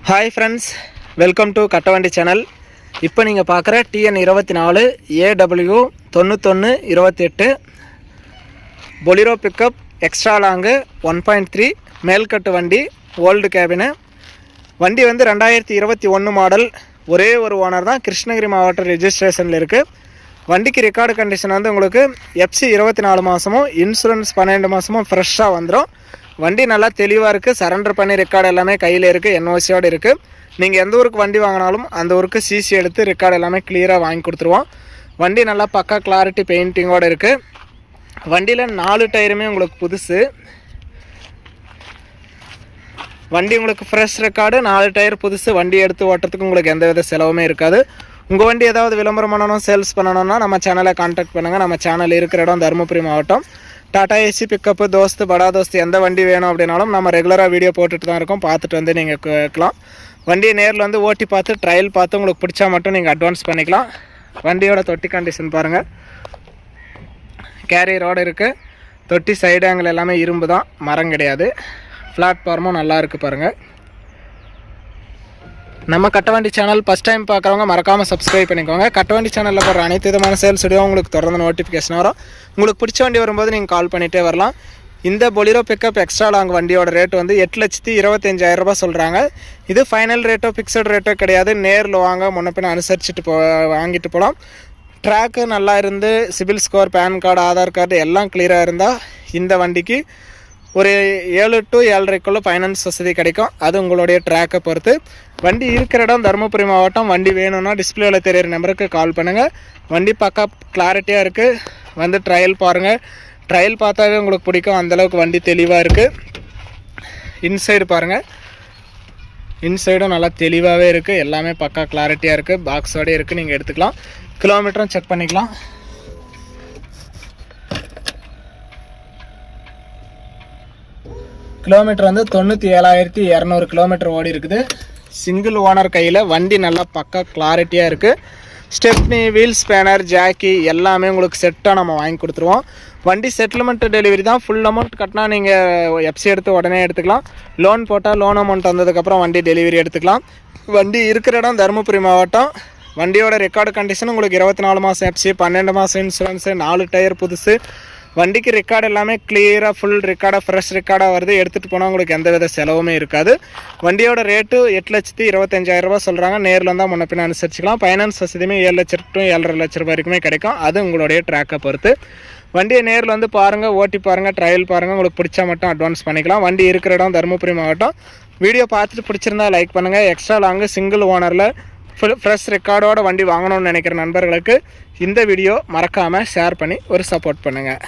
Hi friends, welcome to கட்டவண்டி channel. இப்போ நீங்கள் பார்க்குற TN 24 AW 9128 Bolero pickup extra long 1.3 மேல்கட்டு வண்டி, ஓல்டு கேபினு வண்டி வந்து 2021 மாடல். ஒரே ஒரு ஓனர் தான், கிருஷ்ணகிரி மாவட்ட ரெஜிஸ்ட்ரேஷனில் இருக்குது. வண்டிக்கு ரெக்கார்டு கண்டிஷன் வந்து உங்களுக்கு FC 24 மாதமும் இன்சூரன்ஸ் 12 மாதமும் ஃப்ரெஷ்ஷாக வந்துடும். வண்டி நல்லா தெளிவாக இருக்குது, சரண்டர் பண்ணி ரெக்கார்டு எல்லாமே கையில் இருக்குது, NOCயோடு இருக்குது. நீங்கள் எந்த ஊருக்கு வண்டி வாங்கினாலும் அந்த ஊருக்கு CC எடுத்து ரெக்கார்டு எல்லாமே கிளியராக வாங்கி கொடுத்துருவோம். வண்டி நல்லா பக்கா கிளாரிட்டி பெயிண்டிங்கோடு இருக்குது. வண்டியில் 4 டயருமே உங்களுக்கு புதுசு. வண்டி உங்களுக்கு ஃப்ரெஷ் ரெக்கார்டு, 4 டயர் புதுசு. வண்டி எடுத்து ஓட்டுறதுக்கு உங்களுக்கு எந்த வித செலவுமே இருக்காது. உங்கள் வண்டி ஏதாவது விளம்பரம் பண்ணணும், சேல்ஸ் பண்ணணும்னா நம்ம சேனலை கான்டாக்ட் பண்ணுங்கள். நம்ம சேனல் இருக்கிற இடம் தருமபுரி மாவட்டம். டாடா ஏசி பிக்கப்பு, தோஸ்து, படா தோஸ்து எந்த வண்டி வேணும் அப்படின்னாலும் நம்ம ரெகுலராக வீடியோ போட்டுட்டு தான் இருக்கோம். பார்த்துட்டு வந்து நீங்கள் கேட்கலாம். வண்டியை நேரில் வந்து ஓட்டி பார்த்து ட்ரையல் பார்த்து உங்களுக்கு பிடிச்சா மட்டும் நீங்கள் அட்வான்ஸ் பண்ணிக்கலாம். வண்டியோட தொட்டி கண்டிஷன் பாருங்கள், கேரியரோடு இருக்குது. தொட்டி சைடு ஆங்கிள் எல்லாமே இரும்பு தான், மரம் கிடையாது. பிளாட்ஃபார்மும் நல்லா இருக்குது பாருங்கள். நம்ம கட்டவண்டி சேனல் ஃபஸ்ட் டைம் பார்க்குறவங்க மறக்காமல் சப்ஸ்கிரைப் பண்ணிக்கோங்க. கட்டவண்டி சேனலில் போடுற அனைத்து விதமான சேல்ஸ் வீடியோ உங்களுக்கு தொடர்ந்து நோட்டிஃபிகேஷன் வரும். உங்களுக்கு பிடிச்ச வண்டி வரும்போது நீங்கள் கால் பண்ணிகிட்டே வரலாம். இந்த பொலிரோ பிக்கப் எக்ஸ்ட்ரா லாங் வண்டியோட ரேட் வந்து 8,25,000 ரூபாய் சொல்கிறாங்க. இது ஃபைனல் ரேட்டோ ஃபிக்ஸட் ரேட்டோ கிடையாது. நேரில் வாங்க, முன்ன பின்ன அனுசரிச்சுட்டு வாங்கிட்டு போகலாம். ட்ராக்கு நல்லா இருந்து, CIBIL score, PAN card, Aadhaar card எல்லாம் கிளியராக இருந்தால் இந்த வண்டிக்கு ஒரு 7 to 7.5 ஃபைனான்ஸ் வசதி கிடைக்கும். அது உங்களுடைய ட்ராக்கை பொறுத்து. வண்டி இருக்கிற இடம் தருமபுரி மாவட்டம். வண்டி வேணும்னா டிஸ்பிளேவில் தெரியிற நம்பருக்கு கால் பண்ணுங்கள். வண்டி பக்கா கிளாரிட்டியாக இருக்குது. வந்து ட்ரையல் பாருங்கள். ட்ரையல் பார்த்தாவே உங்களுக்கு பிடிக்கும், அந்தளவுக்கு வண்டி தெளிவாக இருக்குது. இன்சைடு பாருங்கள், இன்சைடும் நல்லா தெளிவாகவே இருக்குது. எல்லாமே பக்கா கிளாரிட்டியாக இருக்குது. பாக்ஸோடே இருக்குது, நீங்கள் எடுத்துக்கலாம். கிலோமீட்டரும் செக் பண்ணிக்கலாம். கிலோமீட்டர் வந்து 97,200 கிலோமீட்டர் ஓடி இருக்குது. சிங்கிள் ஓனர் கையில். வண்டி நல்லா பக்கா கிளாரிட்டியாக இருக்குது. ஸ்டெப்னி, வீல் ஸ்பேனர், ஜாக்கி எல்லாமே உங்களுக்கு செட்டாக நம்ம வாங்கி கொடுத்துருவோம். வண்டி செட்டில்மெண்ட் டெலிவரி தான். ஃபுல் அமௌண்ட் கட்டினா நீங்கள் FC எடுத்து உடனே எடுத்துக்கலாம். லோன் போட்டால் லோன் அமௌண்ட் வந்ததுக்கப்புறம் வண்டி டெலிவரி எடுத்துக்கலாம். வண்டி இருக்கிற இடம் தருமபுரி மாவட்டம். வண்டியோட ரெக்கார்டு கண்டிஷன் உங்களுக்கு 24 மாதம் FC, 12 மாதம் இன்சூரன்ஸு, 4 டயர் புதுசு. வண்டிக்கு ரெக்கார்டு எல்லாமே கிளியராக ஃபுல் ரெக்கார்டாக ஃப்ரெஷ் ரெக்கார்டாக வருது. எடுத்துகிட்டு போனால் உங்களுக்கு எந்த வித செலவுமே இருக்காது. வண்டியோட ரேட்டு 8,25,000 ரூபாய் சொல்கிறாங்க. நேரில் வந்தால் முன்ன பின்ன அனுசரிச்சிக்கலாம். ஃபைனான்ஸ் வசதியுமே 7 லட்சம் to 7.5 லட்ச ரூபாய் வரைக்குமே கிடைக்கும். அது உங்களுடைய ட்ராக்கை பொறுத்து. வண்டியை நேரில் வந்து பாருங்கள், ஓட்டி பாருங்கள், ட்ரையல் பாருங்கள். உங்களுக்கு பிடிச்சா மட்டும் அட்வான்ஸ் பண்ணிக்கலாம். வண்டி இருக்கிற இடம் தருமபுரி மாவட்டம். வீடியோ பார்த்துட்டு பிடிச்சிருந்தா லைக் பண்ணுங்கள். எக்ஸ்ட்ரா லாங்கு சிங்கிள் ஓனரில் ஃப்ரெஷ் ரெக்கார்டோட வண்டி வாங்கணும்னு நினைக்கிற நண்பர்களுக்கு இந்த வீடியோ மறக்காமல் ஷேர் பண்ணி ஒரு சப்போர்ட் பண்ணுங்கள்.